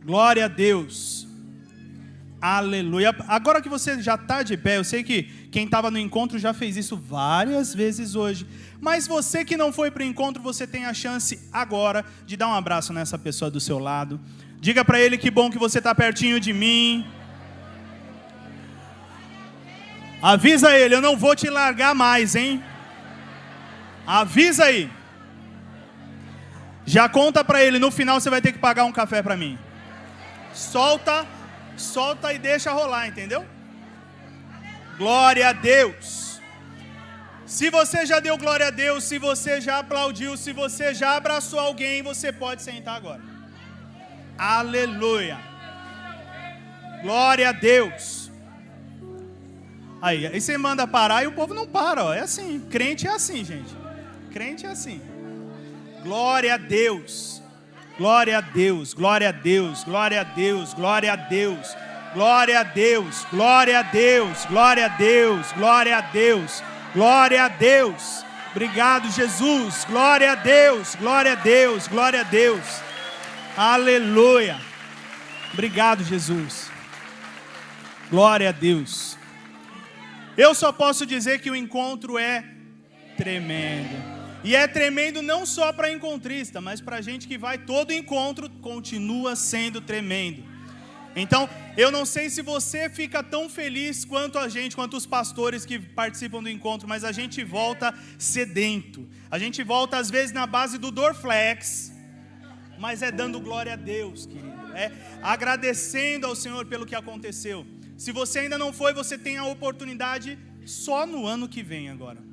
Glória a Deus. Aleluia. Agora que você já está de pé, eu sei que quem estava no encontro já fez isso várias vezes hoje. Mas você que não foi para o encontro, você tem a chance agora de dar um abraço nessa pessoa do seu lado. Diga para ele que bom que você está pertinho de mim. Avisa ele, eu não vou te largar mais, hein? Avisa aí. Já conta para ele, no final você vai ter que pagar um café para mim. Solta e deixa rolar, entendeu? Glória a Deus. Se você já deu glória a Deus, se você já aplaudiu, se você já abraçou alguém, você pode sentar agora. Aleluia. Glória a Deus. Aí você manda parar e o povo não para, ó. É assim, crente é assim, gente. Crente é assim. Glória a Deus. Glória a Deus, glória a Deus, glória a Deus, glória a Deus, glória a Deus, glória a Deus, glória a Deus, glória a Deus, glória a Deus. Obrigado, Jesus. Glória a Deus, glória a Deus, glória a Deus. Aleluia. Obrigado, Jesus. Glória a Deus. Eu só posso dizer que o encontro é tremendo. E é tremendo não só para encontrista, mas para a gente que vai, todo encontro continua sendo tremendo. Então, eu não sei se você fica tão feliz quanto a gente, quanto os pastores que participam do encontro, mas a gente volta sedento. A gente volta às vezes na base do Dorflex, mas é dando glória a Deus, querido. É agradecendo ao Senhor pelo que aconteceu. Se você ainda não foi, você tem a oportunidade só no ano que vem agora.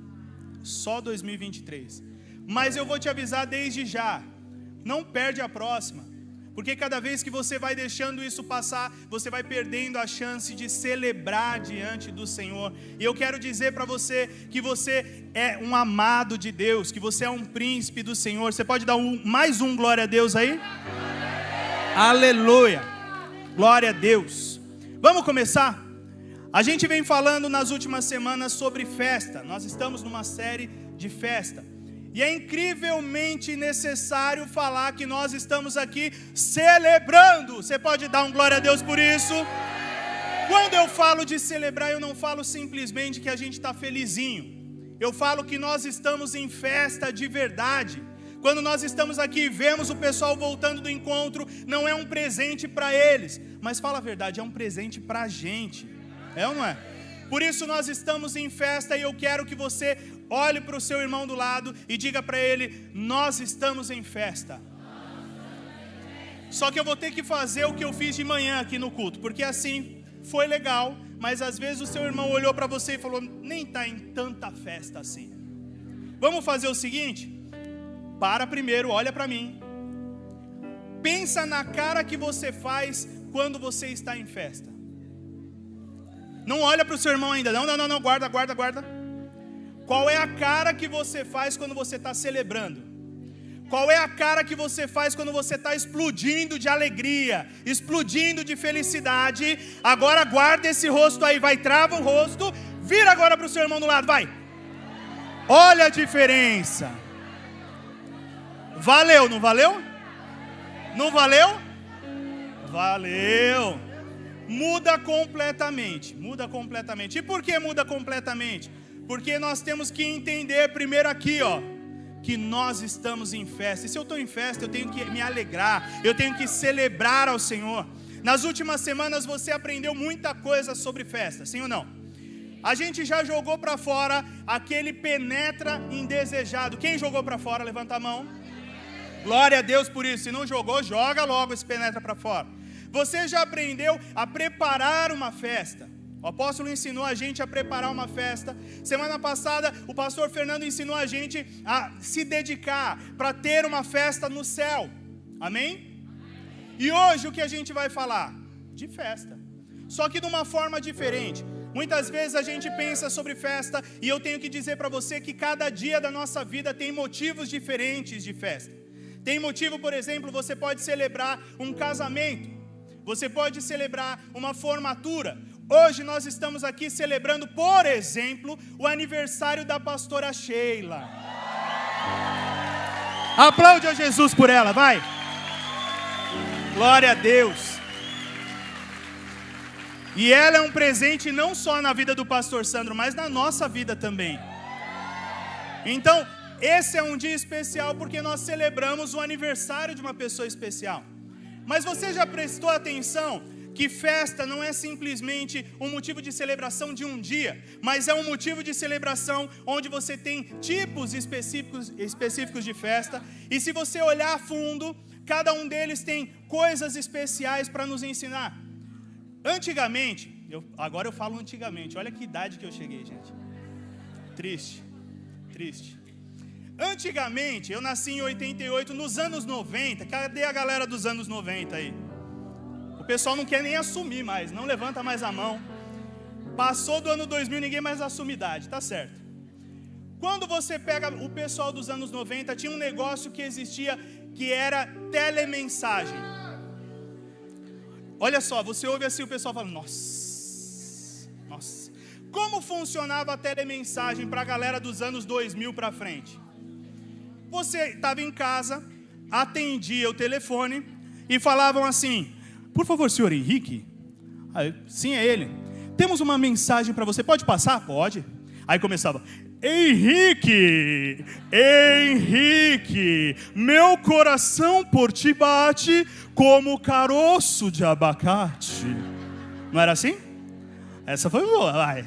Só 2023. Mas eu vou te avisar desde já, não perde a próxima, porque cada vez que você vai deixando isso passar, você vai perdendo a chance de celebrar diante do Senhor. E eu quero dizer para você que você é um amado de Deus, que você é um príncipe do Senhor. Você pode dar mais um glória a Deus aí? Aleluia. Glória a Deus. Vamos começar? A gente vem falando nas últimas semanas sobre festa. Nós estamos numa série de festa. E é incrivelmente necessário falar que nós estamos aqui celebrando. Você pode dar um glória a Deus por isso? Quando eu falo de celebrar, eu não falo simplesmente que a gente está felizinho. Eu falo que nós estamos em festa de verdade. Quando nós estamos aqui e vemos o pessoal voltando do encontro, não é um presente para eles, mas fala a verdade, é um presente para a gente. É ou não é? Por isso nós estamos em festa e eu quero que você olhe para o seu irmão do lado e diga para ele, nós estamos em festa. Só que eu vou ter que fazer o que eu fiz de manhã aqui no culto, porque assim foi legal, mas às vezes o seu irmão olhou para você e falou, nem está em tanta festa assim. Vamos fazer o seguinte? Para primeiro, olha para mim. Pensa na cara que você faz quando você está em festa. Não olha para o seu irmão ainda, não, guarda. Qual é a cara que você faz quando você está celebrando? Qual é a cara que você faz quando você está explodindo de alegria, explodindo de felicidade? Agora guarda esse rosto aí, vai, trava o rosto, vira agora para o seu irmão do lado, vai. Olha a diferença. Valeu, não valeu? Não valeu? Valeu. Muda completamente. E por que muda completamente? Porque nós temos que entender primeiro aqui, ó, que nós estamos em festa. E se eu estou em festa, eu tenho que me alegrar, eu tenho que celebrar ao Senhor. Nas últimas semanas você aprendeu muita coisa sobre festa, sim ou não? A gente já jogou para fora aquele penetra indesejado. Quem jogou para fora? Levanta a mão. Glória a Deus por isso. Se não jogou, joga logo esse penetra para fora. Você já aprendeu a preparar uma festa. O apóstolo ensinou a gente a preparar uma festa. Semana passada o pastor Fernando ensinou a gente a se dedicar para ter uma festa no céu. Amém? E hoje o que a gente vai falar? De festa. Só que de uma forma diferente. Muitas vezes a gente pensa sobre festa e eu tenho que dizer para você que cada dia da nossa vida tem motivos diferentes de festa. Tem motivo, por exemplo, você pode celebrar um casamento. Você pode celebrar uma formatura. Hoje nós estamos aqui celebrando, por exemplo, o aniversário da pastora Sheila. Aplaude a Jesus por ela, vai. Glória a Deus. E ela é um presente não só na vida do pastor Sandro, mas na nossa vida também. Então, esse é um dia especial porque nós celebramos o aniversário de uma pessoa especial. Mas você já prestou atenção que festa não é simplesmente um motivo de celebração de um dia, mas é um motivo de celebração onde você tem tipos específicos de festa, e se você olhar a fundo, cada um deles tem coisas especiais para nos ensinar. Antigamente, agora eu falo antigamente, olha que idade que eu cheguei, gente. Triste. Antigamente, eu nasci em 88, nos anos 90, cadê a galera dos anos 90 aí? O pessoal não quer nem assumir mais, não levanta mais a mão. Passou do ano 2000, ninguém mais assume idade, tá certo. Quando você pega o pessoal dos anos 90, tinha um negócio que existia, que era telemensagem. Olha só, você ouve assim o pessoal falando, nossa. Como funcionava a telemensagem para a galera dos anos 2000 para frente? Você estava em casa, atendia o telefone e falavam assim, por favor, senhor Henrique? Aí, sim, é ele. Temos uma mensagem para você, pode passar? Pode. Aí começava, Henrique, meu coração por ti bate como caroço de abacate. Não era assim? Essa foi boa, vai.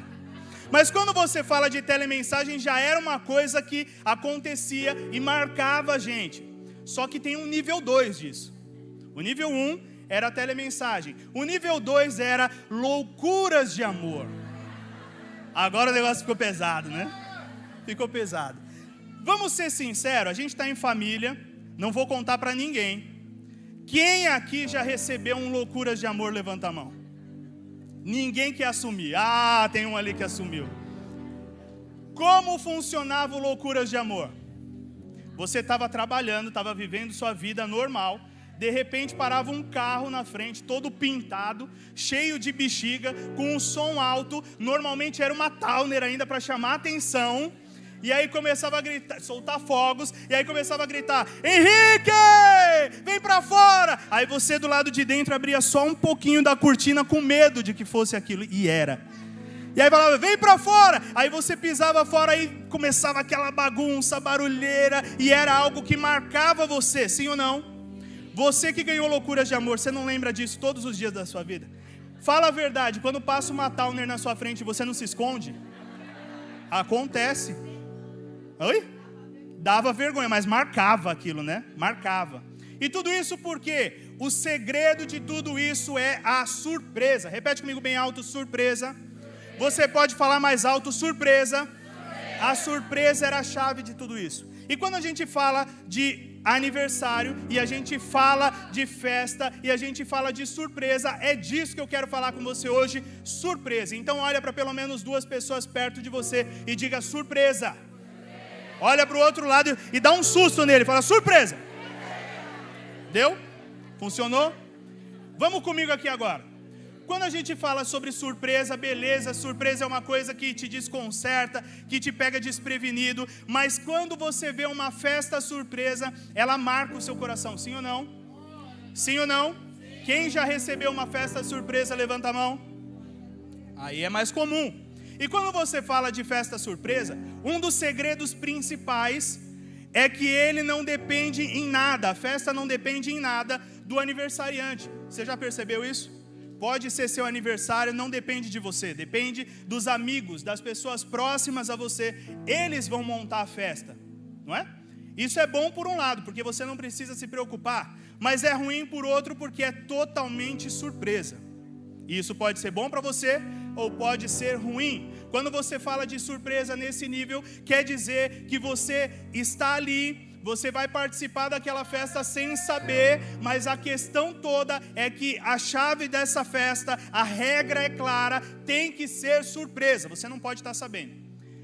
Mas quando você fala de telemensagem, já era uma coisa que acontecia e marcava a gente. Só que tem um nível 2 disso. O nível 1 era a telemensagem. O nível 2 era loucuras de amor. Agora o negócio ficou pesado, né? Ficou pesado. Vamos ser sinceros, a gente está em família, não vou contar para ninguém. Quem aqui já recebeu um loucuras de amor, levanta a mão. Ninguém quer assumir. Ah, tem um ali que assumiu. Como funcionava o loucuras de amor? Você estava trabalhando, estava vivendo sua vida normal. De repente parava um carro na frente, todo pintado, cheio de bexiga, com um som alto. Normalmente era uma Towner ainda para chamar a atenção. E aí começava a gritar, soltar fogos, e aí começava a gritar, Henrique, vem pra fora! Aí você do lado de dentro abria só um pouquinho da cortina com medo de que fosse aquilo, e era. E aí falava, vem pra fora! Aí você pisava fora e começava aquela bagunça, barulheira, e era algo que marcava você, sim ou não? Você que ganhou loucuras de amor, você não lembra disso todos os dias da sua vida? Fala a verdade, quando passa uma Towner na sua frente, você não se esconde? Acontece. Oi? Dava vergonha, mas marcava aquilo, né? Marcava. E tudo isso porque o segredo de tudo isso é a surpresa. Repete comigo bem alto, surpresa. Você pode falar mais alto, surpresa. A surpresa era a chave de tudo isso. E quando a gente fala de aniversário, e a gente fala de festa, e a gente fala de surpresa, é disso que eu quero falar com você hoje, surpresa. Então olha para pelo menos 2 pessoas perto de você e diga surpresa. Olha para o outro lado e dá um susto nele. Fala, surpresa. Deu? Funcionou? Vamos comigo aqui agora. Quando a gente fala sobre surpresa, beleza, surpresa é uma coisa que te desconcerta, que te pega desprevenido. Mas quando você vê uma festa surpresa, ela marca o seu coração. Sim ou não? Sim ou não? Quem já recebeu uma festa surpresa, levanta a mão. Aí é mais comum. E quando você fala de festa surpresa, um dos segredos principais é que ele não depende em nada, a festa não depende em nada do aniversariante. Você já percebeu isso? Pode ser seu aniversário, não depende de você, depende dos amigos, das pessoas próximas a você, eles vão montar a festa, não é? Isso é bom por um lado, porque você não precisa se preocupar, mas é ruim por outro, porque é totalmente surpresa. E isso pode ser bom para você, ou pode ser ruim. Quando você fala de surpresa nesse nível, quer dizer que você está ali, você vai participar daquela festa sem saber, mas a questão toda é que a chave dessa festa, a regra é clara, tem que ser surpresa, você não pode estar sabendo.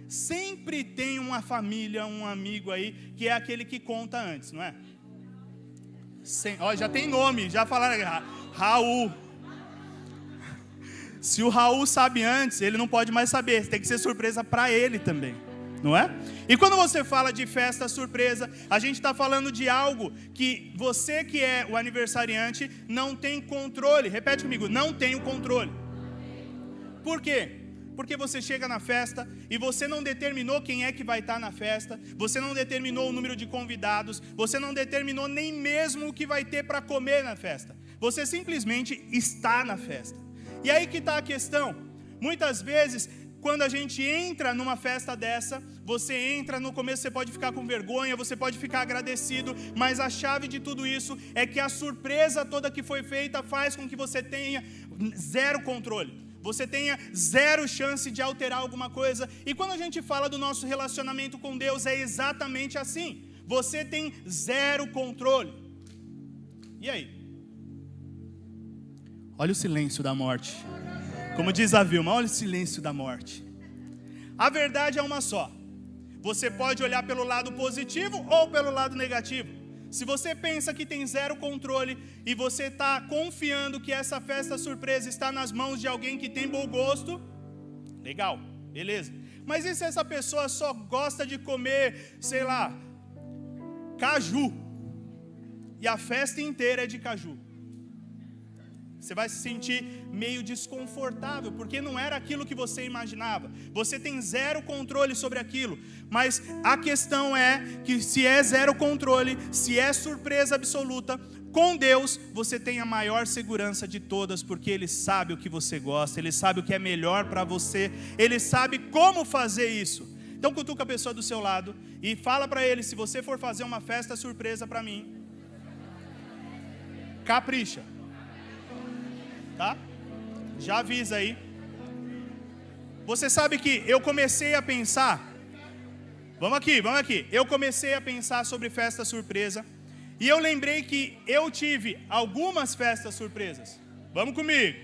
Sempre tem uma família, um amigo aí, que é aquele que conta antes, não é? Ó, já tem nome, já falaram, Raul. Se o Raul sabe antes, ele não pode mais saber, tem que ser surpresa para ele também, não é? E quando você fala de festa surpresa, a gente está falando de algo que você que é o aniversariante não tem controle. Repete comigo, não tem o controle. Por quê? Porque você chega na festa e você não determinou quem é que vai estar na festa, você não determinou o número de convidados, você não determinou nem mesmo o que vai ter para comer na festa. Você simplesmente está na festa. E aí que está a questão. Muitas vezes, quando a gente entra numa festa dessa, você entra, no começo você pode ficar com vergonha, você pode ficar agradecido, mas a chave de tudo isso é que a surpresa toda que foi feita faz com que você tenha zero controle. Você tenha zero chance de alterar alguma coisa. E quando a gente fala do nosso relacionamento com Deus, é exatamente assim. Você tem zero controle. E aí? Olha o silêncio da morte. Como diz a Vilma, olha o silêncio da morte. A verdade é uma só. Você pode olhar pelo lado positivo ou pelo lado negativo. Se você pensa que tem zero controle e você está confiando que essa festa surpresa está nas mãos de alguém que tem bom gosto, legal, beleza. Mas e se essa pessoa só gosta de comer, sei lá, caju, e a festa inteira é de caju? Você vai se sentir meio desconfortável, porque não era aquilo que você imaginava. Você tem zero controle sobre aquilo. Mas a questão é que se é zero controle, se é surpresa absoluta, com Deus você tem a maior segurança de todas, porque Ele sabe o que você gosta, Ele sabe o que é melhor para você, Ele sabe como fazer isso. Então cutuca a pessoa do seu lado e fala para ele: se você for fazer uma festa surpresa para mim, capricha. Tá? Já avisa aí. Você sabe que eu comecei a pensar. Vamos aqui. Eu comecei a pensar sobre festa surpresa. E eu lembrei que eu tive algumas festas surpresas. Vamos comigo.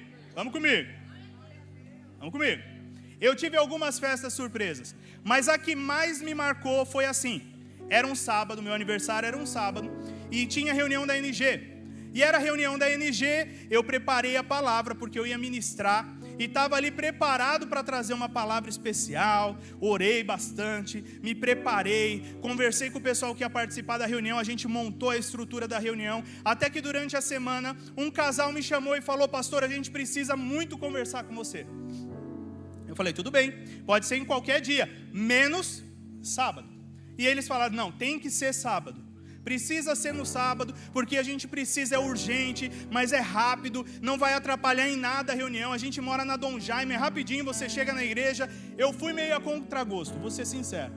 Eu tive algumas festas surpresas. Mas a que mais me marcou foi assim. Era um sábado, meu aniversário era um sábado. E tinha reunião da NG. E era a reunião da NG, eu preparei a palavra, porque eu ia ministrar, e estava ali preparado para trazer uma palavra especial, orei bastante, me preparei, conversei com o pessoal que ia participar da reunião, a gente montou a estrutura da reunião, até que durante a semana, um casal me chamou e falou: pastor, a gente precisa muito conversar com você. Eu falei: tudo bem, pode ser em qualquer dia, menos sábado. E eles falaram: não, tem que ser sábado. Precisa ser no sábado, porque a gente precisa, é urgente, mas é rápido, não vai atrapalhar em nada a reunião. A gente mora na Dom Jaime, é rapidinho, você chega na igreja. Eu fui meio a contragosto, vou ser sincero.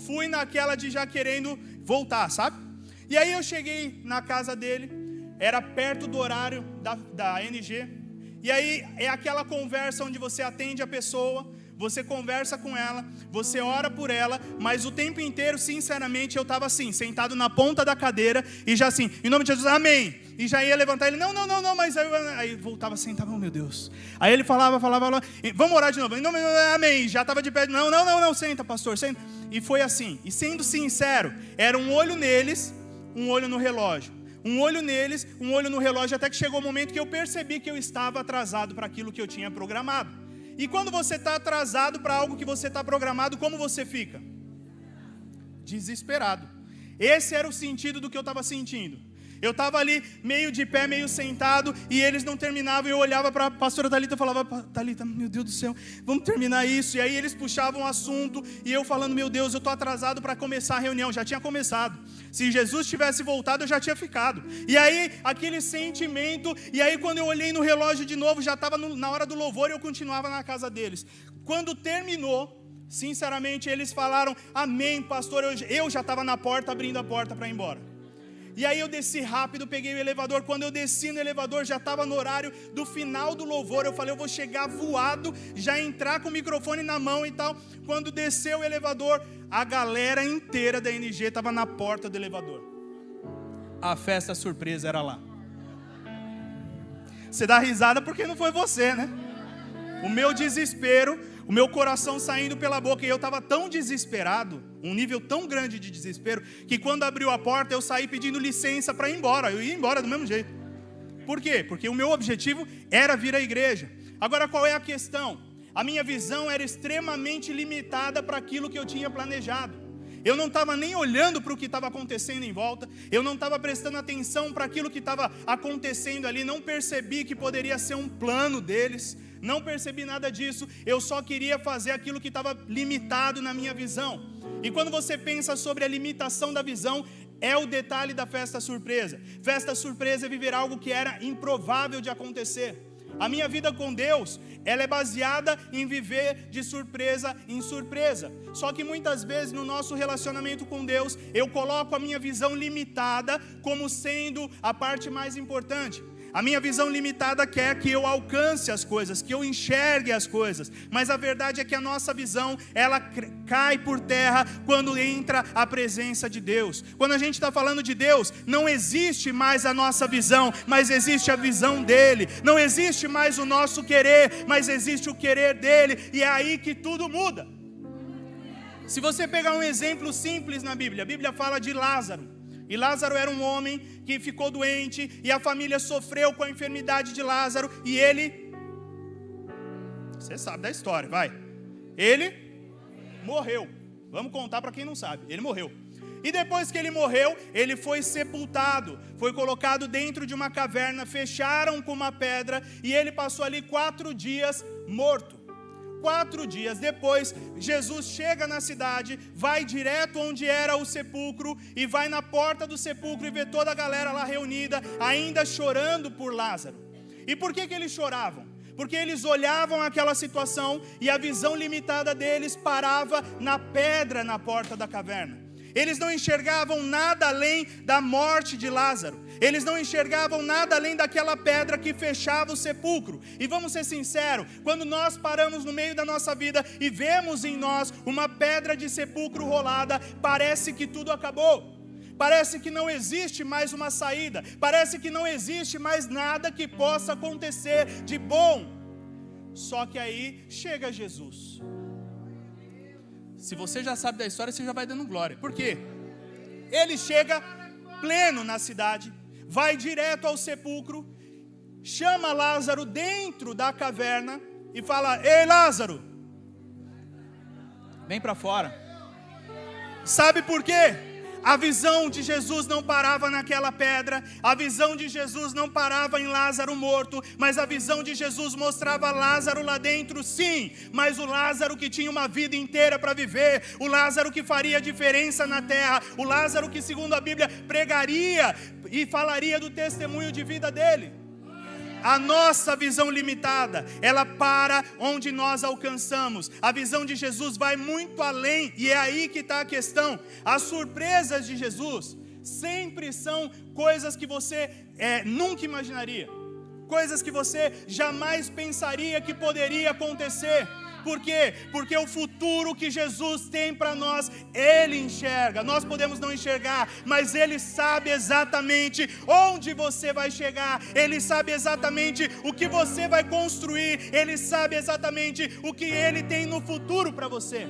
Fui naquela de já querendo voltar, sabe? E aí eu cheguei na casa dele, era perto do horário da NG. E aí é aquela conversa onde você atende a pessoa, você conversa com ela, você ora por ela, mas o tempo inteiro, sinceramente, eu estava assim, sentado na ponta da cadeira, e já assim, em nome de Jesus, amém. E já ia levantar ele, não, mas aí voltava assim, tava, oh meu Deus. Aí ele falava, vamos orar de novo, em nome de Jesus, amém. Já estava de pé, não, senta pastor, senta. E foi assim, e sendo sincero, era um olho neles, um olho no relógio. Um olho neles, um olho no relógio, até que chegou o momento que eu percebi que eu estava atrasado para aquilo que eu tinha programado. E quando você está atrasado para algo que você está programado, como você fica? Desesperado. Esse era o sentido do que eu estava sentindo. Eu estava ali meio de pé, meio sentado, e eles não terminavam, e eu olhava para a pastora Thalita e falava: Thalita, meu Deus do céu, vamos terminar isso. E aí eles puxavam o assunto, e eu falando: meu Deus, eu estou atrasado para começar a reunião. Já tinha começado. Se Jesus tivesse voltado, eu já tinha ficado. E aí, aquele sentimento, e aí quando eu olhei no relógio de novo, já estava na hora do louvor, e eu continuava na casa deles. Quando terminou, sinceramente, eles falaram: amém, pastor. Eu já estava na porta, abrindo a porta para ir embora. E aí eu desci rápido, peguei o elevador. Quando eu desci no elevador, já estava no horário do final do louvor. Eu falei: eu vou chegar voado, já entrar com o microfone na mão e tal. Quando desceu o elevador, a galera inteira da NG estava na porta do elevador. A festa surpresa era lá. Você dá risada porque não foi você, né? O meu desespero, o meu coração saindo pela boca, e eu estava tão desesperado, um nível tão grande de desespero, que quando abriu a porta eu saí pedindo licença para ir embora. Eu ia embora do mesmo jeito. Por quê? Porque o meu objetivo era vir à igreja. Agora, qual é a questão? A minha visão era extremamente limitada para aquilo que eu tinha planejado. Eu não estava nem olhando para o que estava acontecendo em volta. Eu não estava prestando atenção para aquilo que estava acontecendo ali. Não percebi que poderia ser um plano deles. Não percebi nada disso. Eu só queria fazer aquilo que estava limitado na minha visão. E quando você pensa sobre a limitação da visão, é o detalhe da festa surpresa. Festa surpresa é viver algo que era improvável de acontecer. A minha vida com Deus, ela é baseada em viver de surpresa em surpresa. Só que muitas vezes no nosso relacionamento com Deus, eu coloco a minha visão limitada como sendo a parte mais importante. A minha visão limitada quer que eu alcance as coisas, que eu enxergue as coisas. Mas a verdade é que a nossa visão, ela cai por terra quando entra a presença de Deus. Quando a gente está falando de Deus, não existe mais a nossa visão, mas existe a visão dEle. Não existe mais o nosso querer, mas existe o querer dEle. E é aí que tudo muda. Se você pegar um exemplo simples na Bíblia, a Bíblia fala de Lázaro. E Lázaro era um homem que ficou doente, e a família sofreu com a enfermidade de Lázaro, e ele, você sabe da história, vai. Ele morreu. Vamos contar para quem não sabe. Ele morreu. E depois que ele morreu, ele foi sepultado, foi colocado dentro de uma caverna, fecharam com uma pedra, e ele passou ali 4 dias morto. 4 dias depois, Jesus chega na cidade, vai direto onde era o sepulcro, e vai na porta do sepulcro e vê toda a galera lá reunida, ainda chorando por Lázaro. E por que eles choravam? Porque eles olhavam aquela situação e a visão limitada deles parava na pedra na porta da caverna. Eles não enxergavam nada além da morte de Lázaro. Eles não enxergavam nada além daquela pedra que fechava o sepulcro. E vamos ser sinceros, quando nós paramos no meio da nossa vida e vemos em nós uma pedra de sepulcro rolada, parece que tudo acabou. Parece que não existe mais uma saída. Parece que não existe mais nada que possa acontecer de bom. Só que aí chega Jesus. Se você já sabe da história, você já vai dando glória. Por quê? Ele chega pleno na cidade, vai direto ao sepulcro, chama Lázaro dentro da caverna e fala: ei, Lázaro, vem para fora. Sabe por quê? A visão de Jesus não parava naquela pedra, a visão de Jesus não parava em Lázaro morto, mas a visão de Jesus mostrava Lázaro lá dentro, sim, mas o Lázaro que tinha uma vida inteira para viver, o Lázaro que faria diferença na terra, o Lázaro que, segundo a Bíblia, pregaria e falaria do testemunho de vida dele. A nossa visão limitada, ela para onde nós alcançamos. A visão de Jesus vai muito além, e é aí que está a questão. As surpresas de Jesus sempre são coisas que você nunca imaginaria, coisas que você jamais pensaria que poderia acontecer. Por quê? Porque o futuro que Jesus tem para nós, Ele enxerga. Nós podemos não enxergar, mas Ele sabe exatamente onde você vai chegar. Ele sabe exatamente o que você vai construir. Ele sabe exatamente o que Ele tem no futuro para você.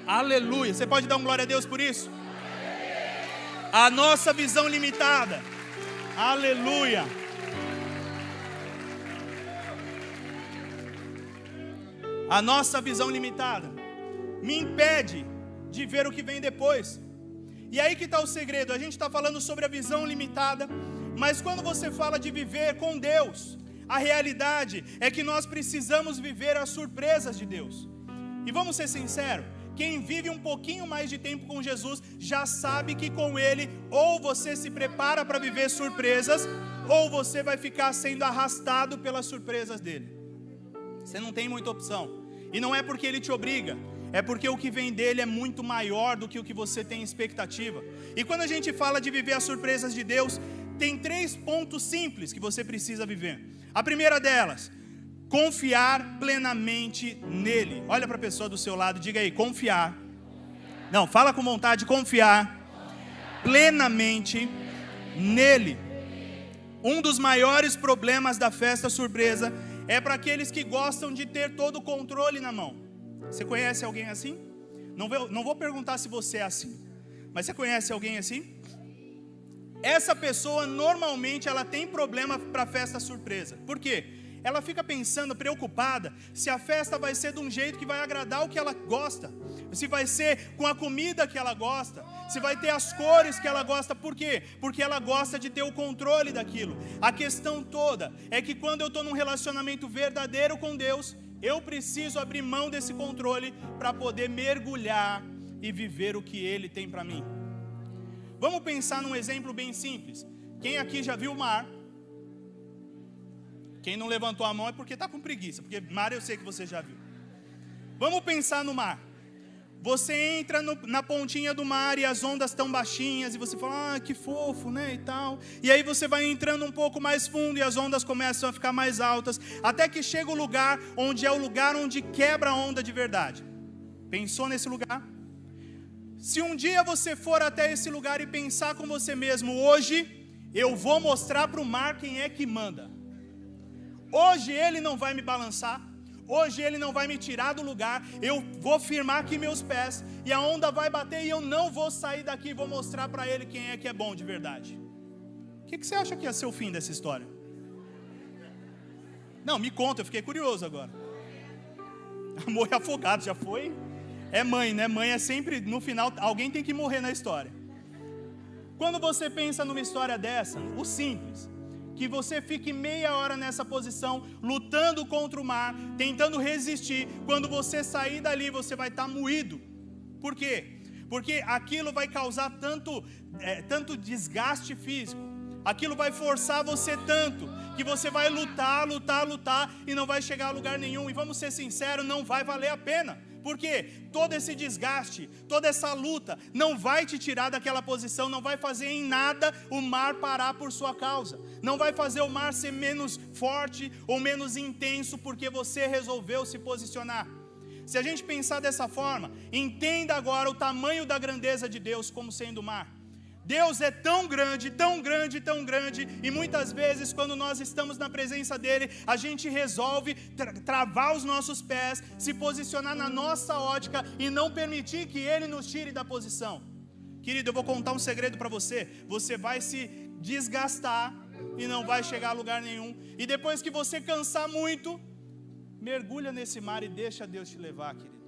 Aleluia. Você pode dar um glória a Deus por isso? A nossa visão limitada. Aleluia. A nossa visão limitada me impede de ver o que vem depois. E aí que está o segredo. A gente está falando sobre a visão limitada, mas quando você fala de viver com Deus, a realidade é que nós precisamos viver as surpresas de Deus. E vamos ser sinceros, quem vive um pouquinho mais de tempo com Jesus já sabe que com Ele ou você se prepara para viver surpresas, ou você vai ficar sendo arrastado pelas surpresas dele. Você não tem muita opção. E não é porque Ele te obriga, é porque o que vem dele é muito maior do que o que você tem expectativa. E quando a gente fala de viver as surpresas de Deus, tem 3 pontos simples que você precisa viver. A primeira delas, confiar plenamente nele. Olha para a pessoa do seu lado e diga aí, confiar. Não, fala com vontade, confiar plenamente nele. Um dos maiores problemas da festa surpresa é para aqueles que gostam de ter todo o controle na mão. Você conhece alguém assim? Não vou perguntar se você é assim, mas você conhece alguém assim? Essa pessoa normalmente ela tem problema para festa surpresa. Por quê? ela fica pensando, preocupada, se a festa vai ser de um jeito que vai agradar o que ela gosta, se vai ser com a comida que ela gosta, se vai ter as cores que ela gosta. Por quê? Porque ela gosta de ter o controle daquilo. A questão toda é que quando eu estou num relacionamento verdadeiro com Deus, eu preciso abrir mão desse controle para poder mergulhar e viver o que Ele tem para mim. Vamos pensar num exemplo bem simples. Quem aqui já viu o mar? Quem não levantou a mão é porque está com preguiça, porque mar eu sei que você já viu. Vamos pensar no mar. Você entra na pontinha do mar e as ondas estão baixinhas, e você fala, ah, que fofo, né, e tal. E aí você vai entrando um pouco mais fundo e as ondas começam a ficar mais altas, até que chega o lugar onde é o lugar onde quebra a onda de verdade. Pensou nesse lugar? Se um dia você for até esse lugar e pensar com você mesmo, hoje eu vou mostrar para o mar quem é que manda. Hoje ele não vai me balançar. Hoje ele não vai me tirar do lugar. Eu vou firmar aqui meus pés e a onda vai bater e eu não vou sair daqui. Vou mostrar para ele quem é que é bom de verdade. O que você acha que ia ser o fim dessa história? Não, me conta, eu fiquei curioso agora. Morrer afogado, já foi? É mãe, né? Mãe é sempre, no final, alguém tem que morrer na história. Quando você pensa numa história dessa, o simples, que você fique meia hora nessa posição, lutando contra o mar, tentando resistir, quando você sair dali, você vai estar moído. Por quê? Porque aquilo vai causar tanto desgaste físico, aquilo vai forçar você tanto, que você vai lutar, e não vai chegar a lugar nenhum. E vamos ser sinceros, não vai valer a pena. Porque todo esse desgaste, toda essa luta, não vai te tirar daquela posição, não vai fazer em nada o mar parar por sua causa. Não vai fazer o mar ser menos forte ou menos intenso porque você resolveu se posicionar. Se a gente pensar dessa forma, entenda agora o tamanho da grandeza de Deus como sendo o mar. Deus é tão grande, tão grande, tão grande, e muitas vezes quando nós estamos na presença dEle, a gente resolve travar os nossos pés, se posicionar na nossa ótica e não permitir que Ele nos tire da posição. Querido, eu vou contar um segredo para você. Você vai se desgastar e não vai chegar a lugar nenhum, e depois que você cansar muito, mergulha nesse mar e deixa Deus te levar, querido.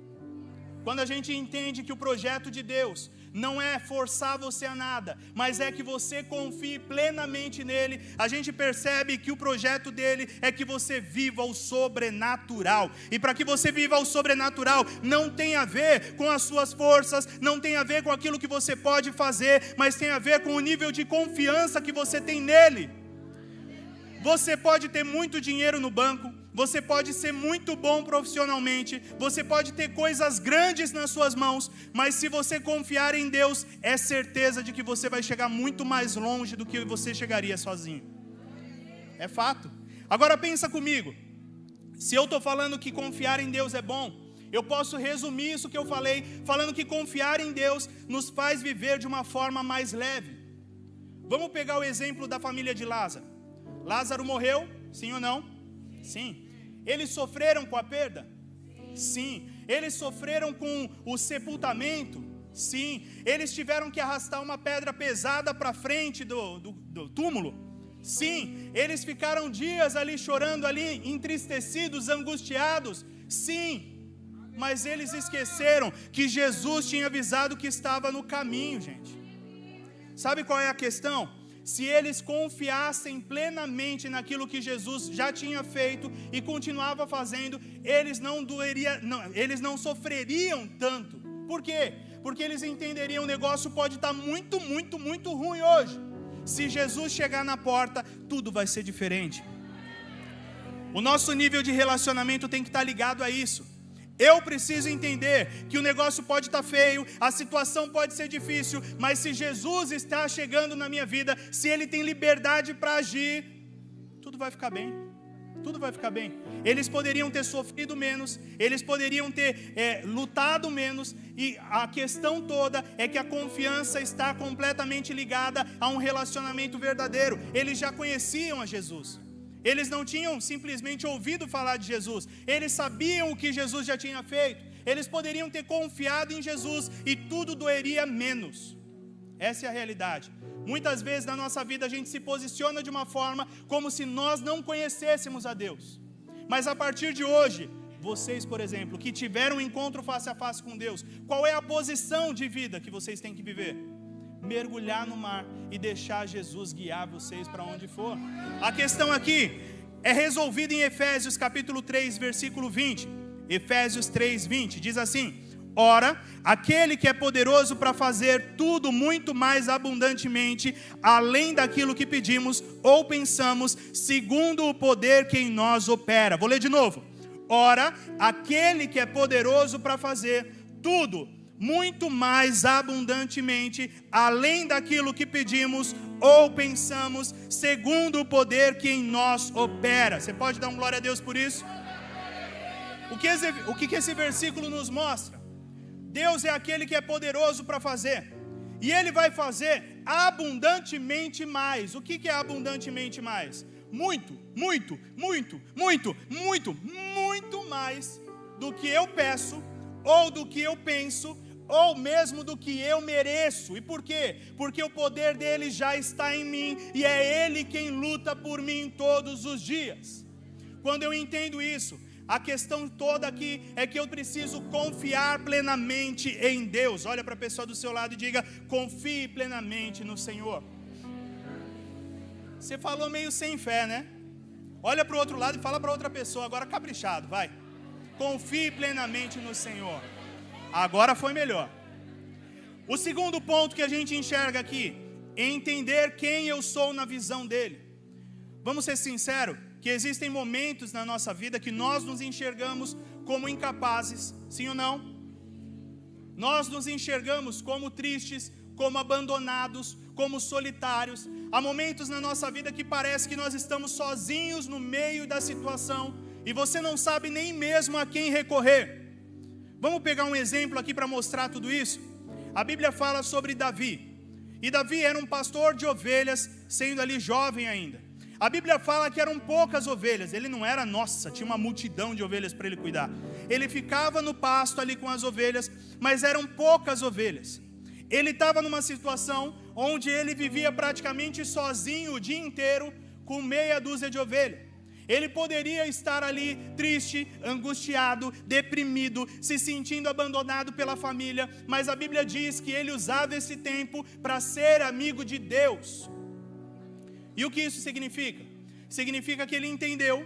Quando a gente entende que o projeto de Deus não é forçar você a nada, mas é que você confie plenamente nele, a gente percebe que o projeto dele é que você viva o sobrenatural. E para que você viva o sobrenatural, não tem a ver com as suas forças, não tem a ver com aquilo que você pode fazer, mas tem a ver com o nível de confiança que você tem nele. Você pode ter muito dinheiro no banco, você pode ser muito bom profissionalmente, você pode ter coisas grandes nas suas mãos, mas se você confiar em Deus, é certeza de que você vai chegar muito mais longe do que você chegaria sozinho. É fato. Agora pensa comigo, se eu estou falando que confiar em Deus é bom, eu posso resumir isso que eu falei, falando que confiar em Deus nos faz viver de uma forma mais leve. Vamos pegar o exemplo da família de Lázaro. Lázaro morreu, sim ou não? Sim. Eles sofreram com a perda? Sim. Eles sofreram com o sepultamento? Sim. Eles tiveram que arrastar uma pedra pesada para frente do túmulo? Sim. Eles ficaram dias ali chorando, ali entristecidos, angustiados? Sim. Mas eles esqueceram que Jesus tinha avisado que estava no caminho, gente. Sabe qual é a questão? Se eles confiassem plenamente naquilo que Jesus já tinha feito e continuava fazendo, eles não sofreriam tanto. Por quê? Porque eles entenderiam, o negócio pode estar muito, muito, muito ruim hoje. Se Jesus chegar na porta, tudo vai ser diferente. O nosso nível de relacionamento tem que estar ligado a isso. Eu preciso entender que o negócio pode estar feio, a situação pode ser difícil, mas se Jesus está chegando na minha vida, se Ele tem liberdade para agir, tudo vai ficar bem. Tudo vai ficar bem. Eles poderiam ter sofrido menos, eles poderiam ter lutado menos, e a questão toda é que a confiança está completamente ligada a um relacionamento verdadeiro. Eles já conheciam a Jesus. Eles não tinham simplesmente ouvido falar de Jesus, eles sabiam o que Jesus já tinha feito, eles poderiam ter confiado em Jesus e tudo doeria menos. Essa é a realidade. Muitas vezes na nossa vida a gente se posiciona de uma forma como se nós não conhecêssemos a Deus. Mas a partir de hoje, vocês, por exemplo, que tiveram um encontro face a face com Deus, qual é a posição de vida que vocês têm que viver? Mergulhar no mar e deixar Jesus guiar vocês para onde for. A questão aqui é resolvida em Efésios capítulo 3, versículo 20. Efésios 3, 20, diz assim: ora, aquele que é poderoso para fazer tudo muito mais abundantemente, além daquilo que pedimos ou pensamos, segundo o poder que em nós opera. Vou ler de novo. Ora, aquele que é poderoso para fazer tudo muito mais abundantemente, além daquilo que pedimos ou pensamos, segundo o poder que em nós opera. Você pode dar um glória a Deus por isso? O que esse versículo nos mostra? Deus é aquele que é poderoso para fazer, e Ele vai fazer abundantemente mais. O que é abundantemente mais? Muito, muito, muito, muito, muito, muito mais do que eu peço, ou do que eu penso, ou mesmo do que eu mereço. E por quê? Porque o poder dele já está em mim, e é Ele quem luta por mim todos os dias. Quando eu entendo isso, a questão toda aqui é que eu preciso confiar plenamente em Deus. Olha para a pessoa do seu lado e diga: confie plenamente no Senhor. Você falou meio sem fé, né? Olha para o outro lado e fala para outra pessoa, agora caprichado, vai. Confie plenamente no Senhor. Agora foi melhor. O segundo ponto que a gente enxerga aqui é entender quem eu sou na visão dele. Vamos ser sinceros, que existem momentos na nossa vida que nós nos enxergamos como incapazes, sim ou não? Nós nos enxergamos como tristes, como abandonados, como solitários. Há momentos na nossa vida que parece que nós estamos sozinhos no meio da situação e você não sabe nem mesmo a quem recorrer. Vamos pegar um exemplo aqui para mostrar tudo isso? A Bíblia fala sobre Davi. E Davi era um pastor de ovelhas, sendo ali jovem ainda. A Bíblia fala que eram poucas ovelhas. Ele não era, nossa, tinha uma multidão de ovelhas para ele cuidar. Ele ficava no pasto ali com as ovelhas, mas eram poucas ovelhas. Ele estava numa situação onde ele vivia praticamente sozinho o dia inteiro, com meia dúzia de ovelhas. Ele poderia estar ali triste, angustiado, deprimido, se sentindo abandonado pela família, mas a Bíblia diz que ele usava esse tempo para ser amigo de Deus. E o que isso significa? Significa que ele entendeu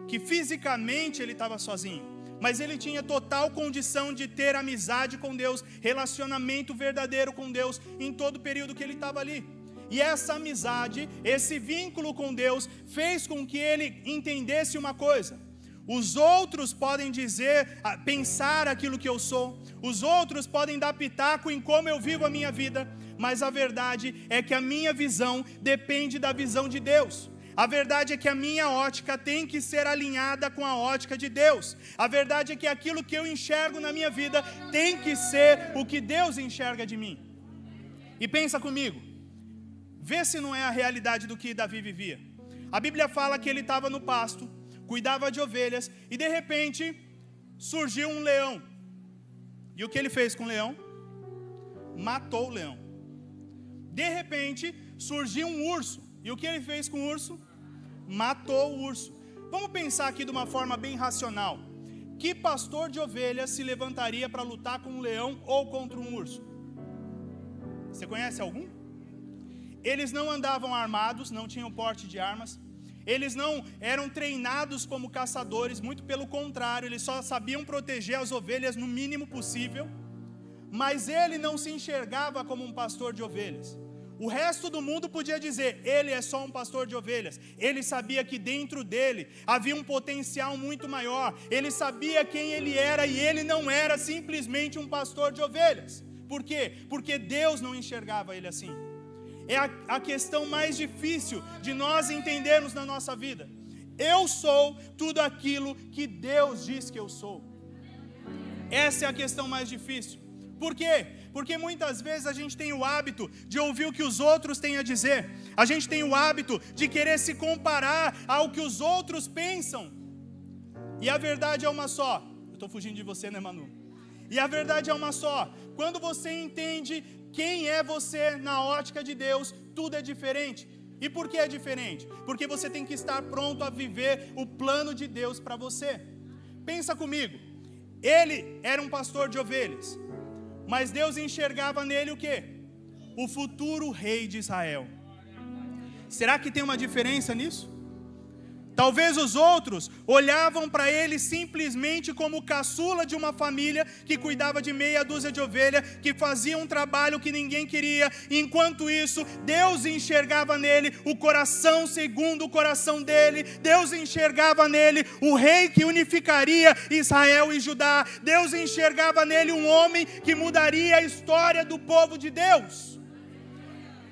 que fisicamente ele estava sozinho, mas ele tinha total condição de ter amizade com Deus, relacionamento verdadeiro com Deus em todo o período que ele estava ali. E essa amizade, esse vínculo com Deus fez com que ele entendesse uma coisa: os outros podem dizer, pensar aquilo que eu sou, os outros podem dar pitaco em como eu vivo a minha vida, mas a verdade é que a minha visão depende da visão de Deus. A verdade é que a minha ótica tem que ser alinhada com a ótica de Deus. A verdade é que aquilo que eu enxergo na minha vida tem que ser o que Deus enxerga de mim. E pensa comigo, vê se não é a realidade do que Davi vivia. A Bíblia fala que ele estava no pasto, cuidava de ovelhas, e de repente surgiu um leão. E o que ele fez com o leão? Matou o leão. De repente surgiu um urso. E o que ele fez com o urso? Matou o urso. Vamos pensar aqui de uma forma bem racional. Que pastor de ovelhas se levantaria para lutar com um leão ou contra um urso? Você conhece algum? Eles não andavam armados, não tinham porte de armas. Eles não eram treinados como caçadores, muito pelo contrário, eles só sabiam proteger as ovelhas no mínimo possível. Mas ele não se enxergava como um pastor de ovelhas. O resto do mundo podia dizer, ele é só um pastor de ovelhas. Ele sabia que dentro dele havia um potencial muito maior. Ele sabia quem ele era e ele não era simplesmente um pastor de ovelhas. Por quê? Porque Deus não enxergava ele assim. É a questão mais difícil de nós entendermos na nossa vida. Eu sou tudo aquilo que Deus diz que eu sou. Essa é a questão mais difícil. Por quê? Porque muitas vezes a gente tem o hábito de ouvir o que os outros têm a dizer. A gente tem o hábito de querer se comparar ao que os outros pensam. E a verdade é uma só. Eu estou fugindo de você, né, Manu? E a verdade é uma só. Quando você entende quem é você na ótica de Deus, tudo é diferente. E por que é diferente? Porque você tem que estar pronto a viver o plano de Deus para você. Pensa comigo, ele era um pastor de ovelhas, mas Deus enxergava nele o quê? O futuro rei de Israel. Será que tem uma diferença nisso? Talvez os outros olhavam para ele simplesmente como o caçula de uma família que cuidava de meia dúzia de ovelhas, que fazia um trabalho que ninguém queria. Enquanto isso, Deus enxergava nele o coração segundo o coração dele. Deus enxergava nele o rei que unificaria Israel e Judá. Deus enxergava nele um homem que mudaria a história do povo de Deus.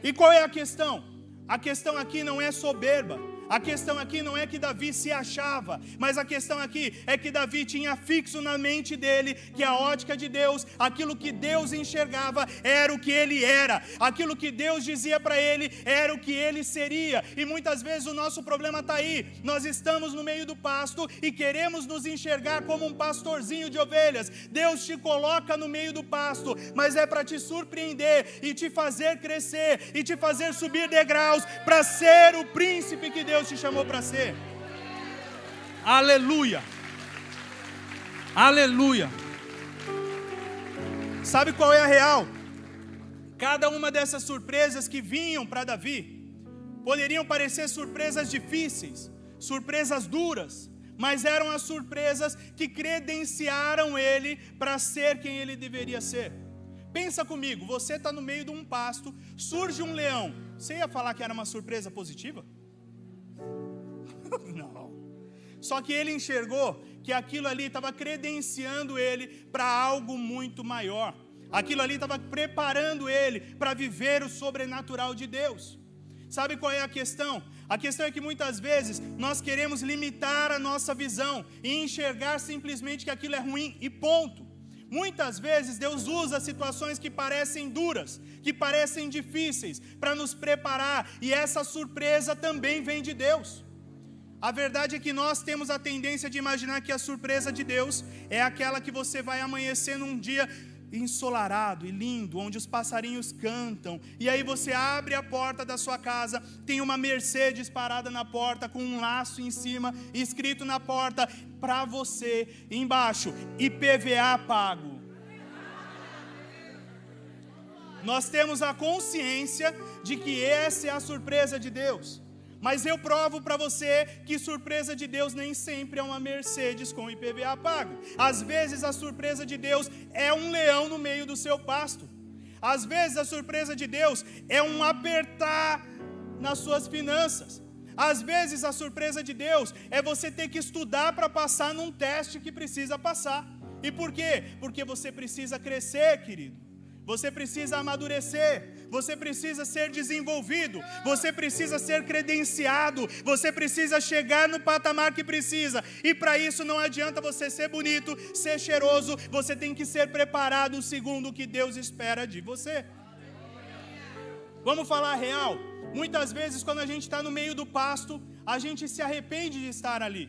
E qual é a questão? A questão aqui não é soberba. A questão aqui não é que Davi se achava, mas a questão aqui é que Davi tinha fixo na mente dele que a ótica de Deus, aquilo que Deus enxergava era o que ele era, aquilo que Deus dizia para ele era o que ele seria. E muitas vezes o nosso problema está aí, nós estamos no meio do pasto e queremos nos enxergar como um pastorzinho de ovelhas. Deus te coloca no meio do pasto, mas é para te surpreender e te fazer crescer e te fazer subir degraus para ser o príncipe que Deus te chamou para ser. Aleluia. Aleluia. Sabe qual é a real? Cada uma dessas surpresas que vinham para Davi poderiam parecer surpresas difíceis, surpresas duras, mas eram as surpresas que credenciaram ele para ser quem ele deveria ser. Pensa comigo, você está no meio de um pasto, surge um leão, você ia falar que era uma surpresa positiva? Não. Só que ele enxergou que aquilo ali estava credenciando ele para algo muito maior. Aquilo ali estava preparando ele para viver o sobrenatural de Deus. Sabe qual é a questão? A questão é que muitas vezes nós queremos limitar a nossa visão e enxergar simplesmente que aquilo é ruim e ponto. Muitas vezes Deus usa situações que parecem duras, que parecem difíceis, para nos preparar, e essa surpresa também vem de Deus. A verdade é que nós temos a tendência de imaginar que a surpresa de Deus é aquela que você vai amanhecer num dia ensolarado e lindo, onde os passarinhos cantam, e aí você abre a porta da sua casa, tem uma Mercedes parada na porta, com um laço em cima, escrito na porta, para você, embaixo, IPVA pago. Nós temos a consciência de que essa é a surpresa de Deus. Mas eu provo para você que surpresa de Deus nem sempre é uma Mercedes com IPVA pago. Às vezes a surpresa de Deus é um leão no meio do seu pasto. Às vezes a surpresa de Deus é um apertar nas suas finanças. Às vezes a surpresa de Deus é você ter que estudar para passar num teste que precisa passar. E por quê? Porque você precisa crescer, querido. Você precisa amadurecer, você precisa ser desenvolvido, você precisa ser credenciado, você precisa chegar no patamar que precisa. E para isso não adianta você ser bonito, ser cheiroso, você tem que ser preparado segundo o que Deus espera de você. Vamos falar a real? Muitas vezes quando a gente está no meio do pasto, a gente se arrepende de estar ali.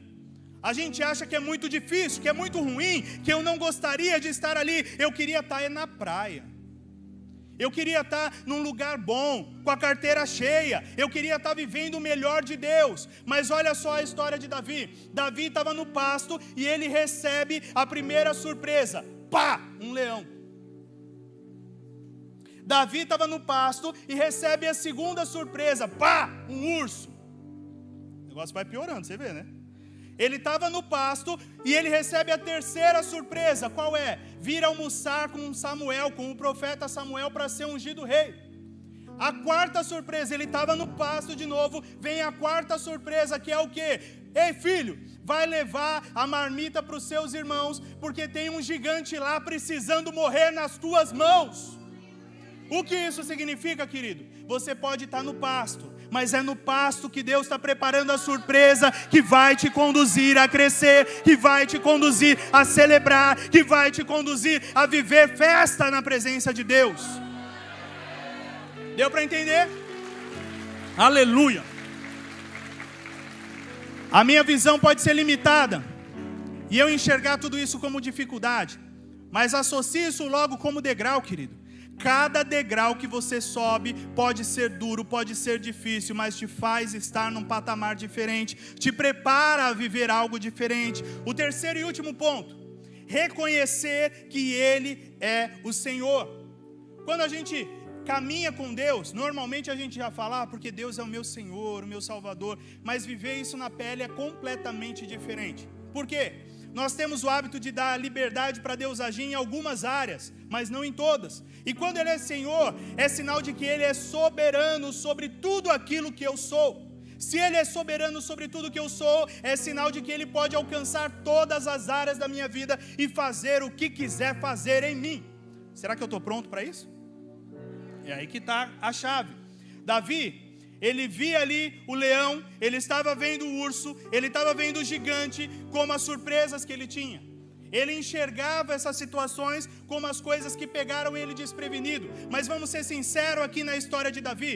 A gente acha que é muito difícil, que é muito ruim, que eu não gostaria de estar ali. Eu queria estar na praia. Eu queria estar num lugar bom, com a carteira cheia. Eu queria estar vivendo o melhor de Deus. Mas olha só a história de Davi. Davi estava no pasto e ele recebe a primeira surpresa. Pá! Um leão. Davi estava no pasto e recebe a segunda surpresa. Pá! Um urso. O negócio vai piorando, você vê, né? Ele estava no pasto e ele recebe a terceira surpresa. Qual é? Vir almoçar com Samuel, com o profeta Samuel, para ser ungido rei. A quarta surpresa, ele estava no pasto de novo. Vem a quarta surpresa, que é o quê? Ei, filho, vai levar a marmita para os seus irmãos, porque tem um gigante lá precisando morrer nas tuas mãos. O que isso significa, querido? Você pode estar no pasto, mas é no pasto que Deus está preparando a surpresa que vai te conduzir a crescer, que vai te conduzir a celebrar, que vai te conduzir a viver festa na presença de Deus. Deu para entender? Aleluia! A minha visão pode ser limitada e eu enxergar tudo isso como dificuldade, mas associe isso logo como degrau, querido. Cada degrau que você sobe pode ser duro, pode ser difícil, mas te faz estar num patamar diferente, te prepara a viver algo diferente. O terceiro e último ponto: reconhecer que Ele é o Senhor. Quando a gente caminha com Deus, normalmente a gente já fala, porque Deus é o meu Senhor, o meu Salvador, mas viver isso na pele é completamente diferente. Por quê? Nós temos o hábito de dar liberdade para Deus agir em algumas áreas, mas não em todas. E quando Ele é Senhor, é sinal de que Ele é soberano sobre tudo aquilo que eu sou. Se Ele é soberano sobre tudo que eu sou, é sinal de que Ele pode alcançar todas as áreas da minha vida e fazer o que quiser fazer em mim. Será que eu estou pronto para isso? É aí que está a chave. Davi, ele via ali o leão, ele estava vendo o urso, ele estava vendo o gigante, como as surpresas que ele tinha. Ele enxergava essas situações como as coisas que pegaram ele desprevenido. Mas vamos ser sinceros aqui na história de Davi.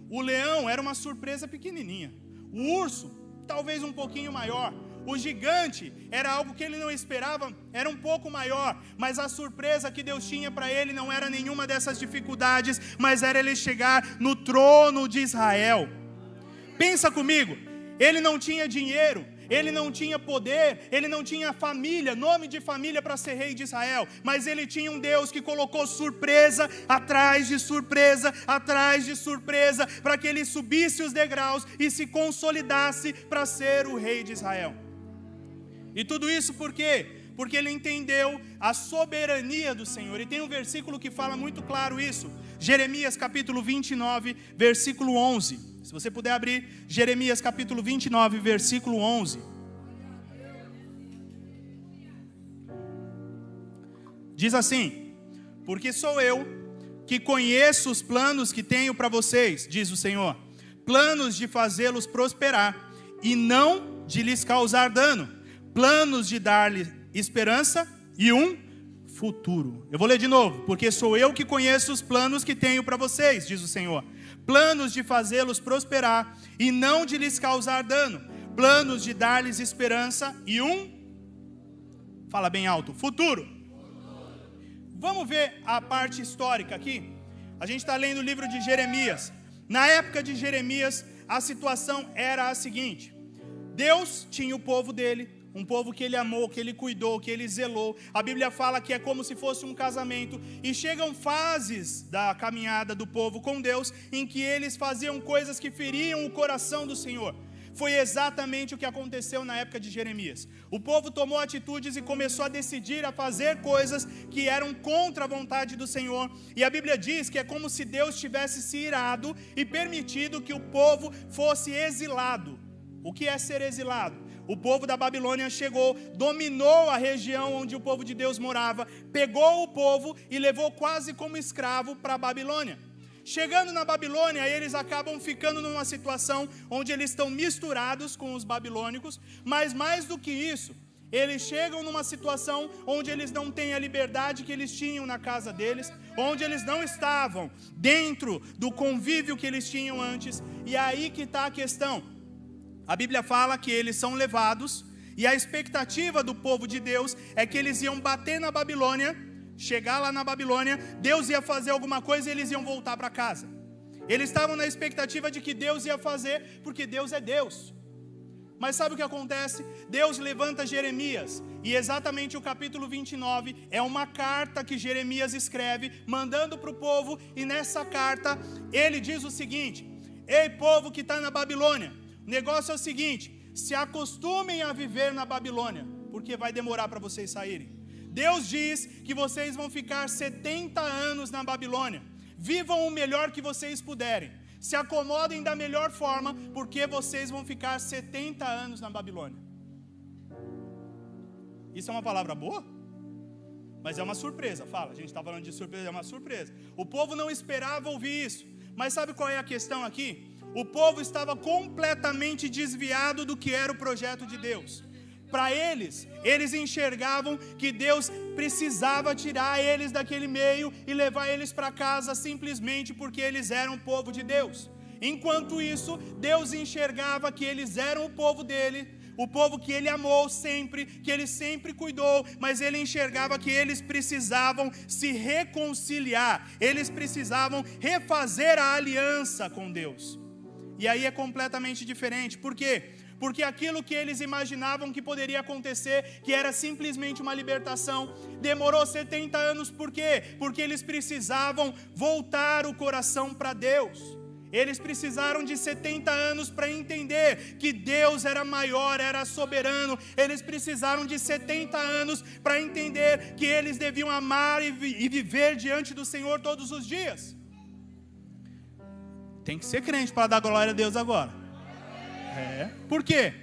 O leão era uma surpresa pequenininha. O urso, talvez um pouquinho maior. O gigante era algo que ele não esperava, era um pouco maior. Mas a surpresa que Deus tinha para ele não era nenhuma dessas dificuldades, mas era ele chegar no trono de Israel. Pensa comigo, ele não tinha dinheiro, ele não tinha poder, ele não tinha família, nome de família para ser rei de Israel, mas ele tinha um Deus que colocou surpresa atrás de surpresa, atrás de surpresa, para que ele subisse os degraus e se consolidasse para ser o rei de Israel. E tudo isso por quê? Porque ele entendeu a soberania do Senhor. E tem um versículo que fala muito claro isso. Jeremias capítulo 29, versículo 11. Se você puder abrir, Jeremias capítulo 29, versículo 11. Diz assim: porque sou eu que conheço os planos que tenho para vocês, diz o Senhor. Planos de fazê-los prosperar e não de lhes causar dano. Planos de dar-lhe esperança e um futuro. Eu vou ler de novo. Porque sou eu que conheço os planos que tenho para vocês, diz o Senhor. Planos de fazê-los prosperar e não de lhes causar dano. Planos de dar-lhes esperança e um, fala bem alto, futuro. Vamos ver a parte histórica aqui. A gente está lendo o livro de Jeremias. Na época de Jeremias, a situação era a seguinte: Deus tinha o povo dele, um povo que ele amou, que ele cuidou, que ele zelou. A Bíblia fala que é como se fosse um casamento. E chegam fases da caminhada do povo com Deus em que eles faziam coisas que feriam o coração do Senhor. Foi exatamente o que aconteceu na época de Jeremias. O povo tomou atitudes e começou a decidir a fazer coisas que eram contra a vontade do Senhor. E a Bíblia diz que é como se Deus tivesse se irado e permitido que o povo fosse exilado. O que é ser exilado? O povo da Babilônia chegou, dominou a região onde o povo de Deus morava, pegou o povo e levou quase como escravo para a Babilônia. Chegando na Babilônia, eles acabam ficando numa situação onde eles estão misturados com os babilônicos, mas mais do que isso, eles chegam numa situação onde eles não têm a liberdade que eles tinham na casa deles, onde eles não estavam dentro do convívio que eles tinham antes, e aí que está a questão. A Bíblia fala que eles são levados, e a expectativa do povo de Deus é que eles iam bater na Babilônia, chegar lá na Babilônia, Deus ia fazer alguma coisa e eles iam voltar para casa. Eles estavam na expectativa de que Deus ia fazer, porque Deus é Deus. Mas sabe o que acontece? Deus levanta Jeremias, e exatamente o capítulo 29 é uma carta que Jeremias escreve, mandando para o povo, e nessa carta ele diz o seguinte: ei povo que está na Babilônia, o negócio é o seguinte: se acostumem a viver na Babilônia, porque vai demorar para vocês saírem. Deus diz que vocês vão ficar 70 anos na Babilônia. Vivam o melhor que vocês puderem. Se acomodem da melhor forma, porque vocês vão ficar 70 anos na Babilônia. Isso é uma palavra boa? Mas é uma surpresa, fala. A gente está falando de surpresa, é uma surpresa. O povo não esperava ouvir isso. Mas sabe qual é a questão aqui? O povo estava completamente desviado do que era o projeto de Deus. Para eles enxergavam que Deus precisava tirar eles daquele meio e levar eles para casa simplesmente porque eles eram o povo de Deus. Enquanto isso, Deus enxergava que eles eram o povo dele, O povo que ele amou sempre, que ele sempre cuidou, mas ele enxergava que eles precisavam se reconciliar, eles precisavam refazer a aliança com Deus. E aí é completamente diferente. Por quê? Porque aquilo que eles imaginavam que poderia acontecer, que era simplesmente uma libertação, demorou 70 anos. Por quê? Porque eles precisavam voltar o coração para Deus. Eles precisaram de 70 anos para entender que Deus era maior, era soberano. Eles precisaram de 70 anos para entender que eles deviam amar e viver diante do Senhor todos os dias. Tem que ser crente para dar glória a Deus agora. Por quê?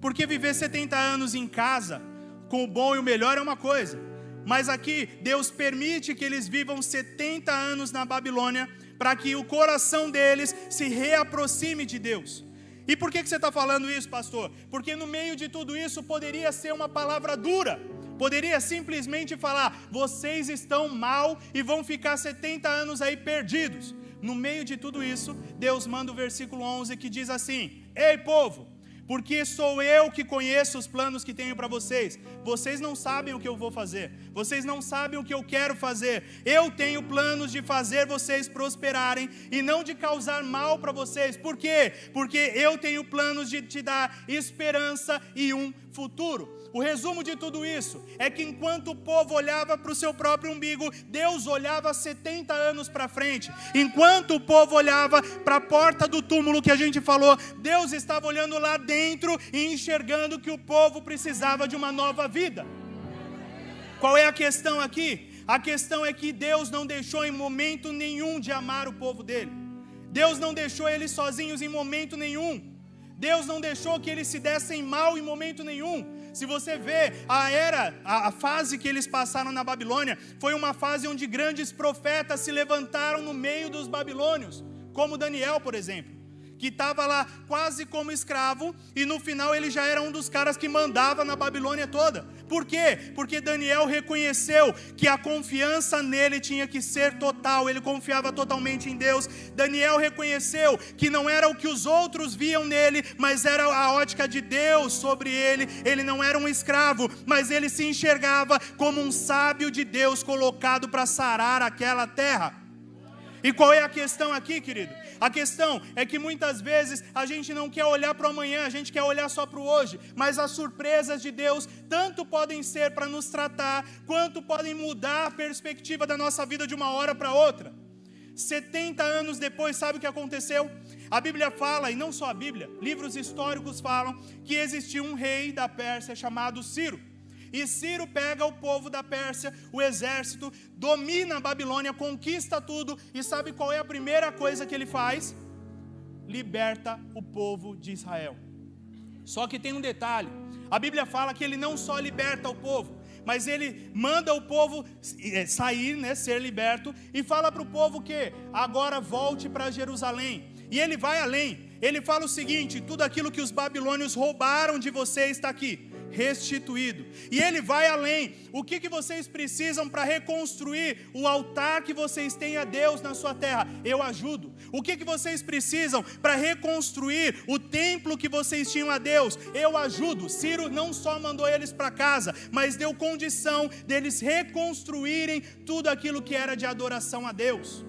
Porque viver 70 anos em casa, com o bom e o melhor é uma coisa. Mas aqui, Deus permite que eles vivam 70 anos na Babilônia, para que o coração deles se reaproxime de Deus. E por que você está falando isso, pastor? Porque no meio de tudo isso poderia ser uma palavra dura. Poderia simplesmente falar, vocês estão mal e vão ficar 70 anos aí perdidos. No meio de tudo isso, Deus manda o versículo 11 que diz assim: ei povo, porque sou eu que conheço os planos que tenho para vocês. Vocês não sabem o que eu vou fazer, vocês não sabem o que eu quero fazer. Eu tenho planos de fazer vocês prosperarem e não de causar mal para vocês. Por quê? Porque eu tenho planos de te dar esperança e um futuro. O resumo de tudo isso é que enquanto o povo olhava para o seu próprio umbigo, Deus olhava 70 anos para frente. Enquanto o povo olhava para a porta do túmulo que a gente falou, Deus estava olhando lá dentro e enxergando que o povo precisava de uma nova vida. Qual é a questão aqui? A questão é que Deus não deixou em momento nenhum de amar o povo dele. Deus não deixou eles sozinhos em momento nenhum. Deus não deixou que eles se dessem mal em momento nenhum. Se você vê a fase que eles passaram na Babilônia, foi uma fase onde grandes profetas se levantaram no meio dos babilônios, como Daniel, por exemplo, que estava lá quase como escravo, e no final ele já era um dos caras que mandava na Babilônia toda. Por quê? Porque Daniel reconheceu que a confiança nele tinha que ser total, ele confiava totalmente em Deus. Daniel reconheceu que não era o que os outros viam nele, mas era a ótica de Deus sobre ele. Ele não era um escravo, mas ele se enxergava como um sábio de Deus colocado para sarar aquela terra. E qual é a questão aqui, querido? A questão é que muitas vezes a gente não quer olhar para o amanhã, a gente quer olhar só para o hoje. Mas as surpresas de Deus tanto podem ser para nos tratar, quanto podem mudar a perspectiva da nossa vida de uma hora para outra. 70 anos depois, sabe o que aconteceu? A Bíblia fala, e não só a Bíblia, livros históricos falam que existiu um rei da Pérsia chamado Ciro. E Ciro pega o povo da Pérsia, o exército, domina a Babilônia, conquista tudo. E sabe qual é a primeira coisa que ele faz? Liberta o povo de Israel. Só que tem um detalhe. A Bíblia fala que ele não só liberta o povo, mas ele manda o povo sair, ser liberto, e fala para o povo que agora volte para Jerusalém. E ele vai além. Ele fala o seguinte: tudo aquilo que os babilônios roubaram de você está aqui, restituído. E ele vai além. O que vocês precisam para reconstruir o altar que vocês têm a Deus na sua terra? Eu ajudo. O que vocês precisam para reconstruir o templo que vocês tinham a Deus? Eu ajudo. Ciro não só mandou eles para casa, mas deu condição deles reconstruírem tudo aquilo que era de adoração a Deus.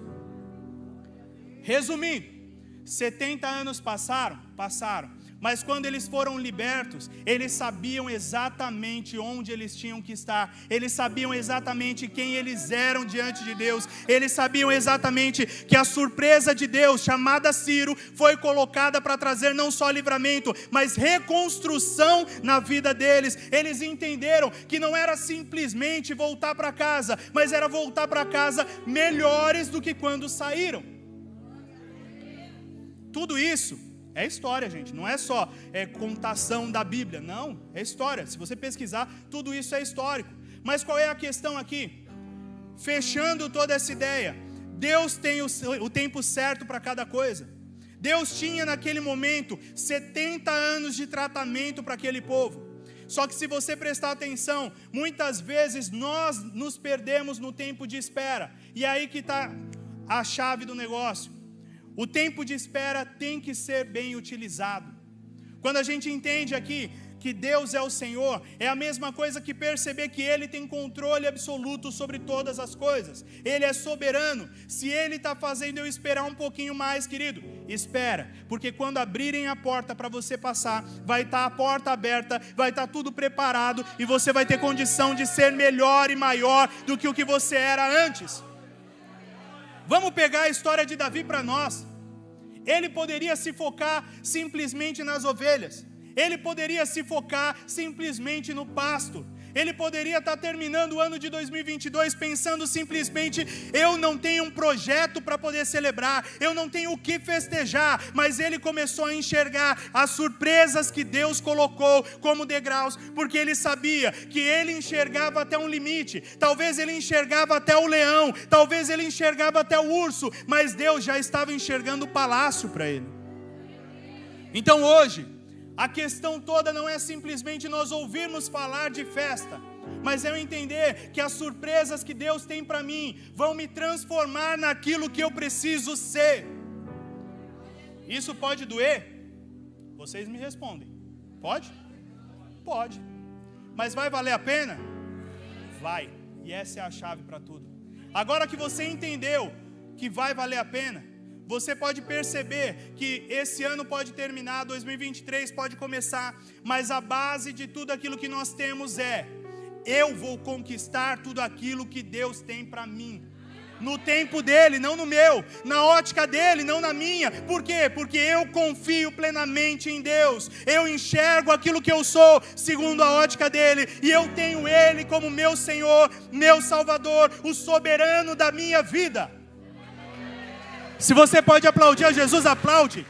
Resumindo, 70 anos passaram, mas quando eles foram libertos, eles sabiam exatamente onde eles tinham que estar, eles sabiam exatamente quem eles eram diante de Deus, eles sabiam exatamente que a surpresa de Deus, chamada Ciro, foi colocada para trazer não só livramento, mas reconstrução na vida deles. Eles entenderam que não era simplesmente voltar para casa, mas era voltar para casa melhores do que quando saíram. Tudo isso é história, gente, não é só contação da Bíblia, não, é história. Se você pesquisar, tudo isso é histórico. Mas qual é a questão aqui? Fechando toda essa ideia, Deus tem o tempo certo para cada coisa. Deus tinha naquele momento 70 anos de tratamento para aquele povo. Só que se você prestar atenção, muitas vezes nós nos perdemos no tempo de espera. E aí que está a chave do negócio. O tempo de espera tem que ser bem utilizado. Quando a gente entende aqui que Deus é o Senhor é a mesma coisa que perceber que Ele tem controle absoluto sobre todas as coisas. Ele é soberano. Se Ele está fazendo eu esperar um pouquinho mais, querido, espera, porque quando abrirem a porta para você passar, vai estar a porta aberta, vai estar tudo preparado e você vai ter condição de ser melhor e maior do que o que você era antes. Vamos pegar a história de Davi para nós. Ele poderia se focar simplesmente nas ovelhas. Ele poderia se focar simplesmente no pasto. Ele poderia estar terminando o ano de 2022 pensando simplesmente: eu não tenho um projeto para poder celebrar, eu não tenho o que festejar. Mas ele começou a enxergar as surpresas que Deus colocou como degraus, porque ele sabia que ele enxergava até um limite. Talvez ele enxergava até o leão, talvez ele enxergava até o urso, mas Deus já estava enxergando o palácio para ele. Então hoje, a questão toda não é simplesmente nós ouvirmos falar de festa, mas eu entender que as surpresas que Deus tem para mim vão me transformar naquilo que eu preciso ser. Isso pode doer? Vocês me respondem. Pode? Pode. Mas vai valer a pena? Vai. E essa é a chave para tudo. Agora que você entendeu que vai valer a pena, você pode perceber que esse ano pode terminar, 2023 pode começar, mas a base de tudo aquilo que nós temos é: eu vou conquistar tudo aquilo que Deus tem para mim. No tempo dele, não no meu. Na ótica dele, não na minha. Por quê? Porque eu confio plenamente em Deus. Eu enxergo aquilo que eu sou segundo a ótica dele. E eu tenho ele como meu Senhor, meu Salvador, o soberano da minha vida. Se você pode aplaudir a Jesus, aplaude.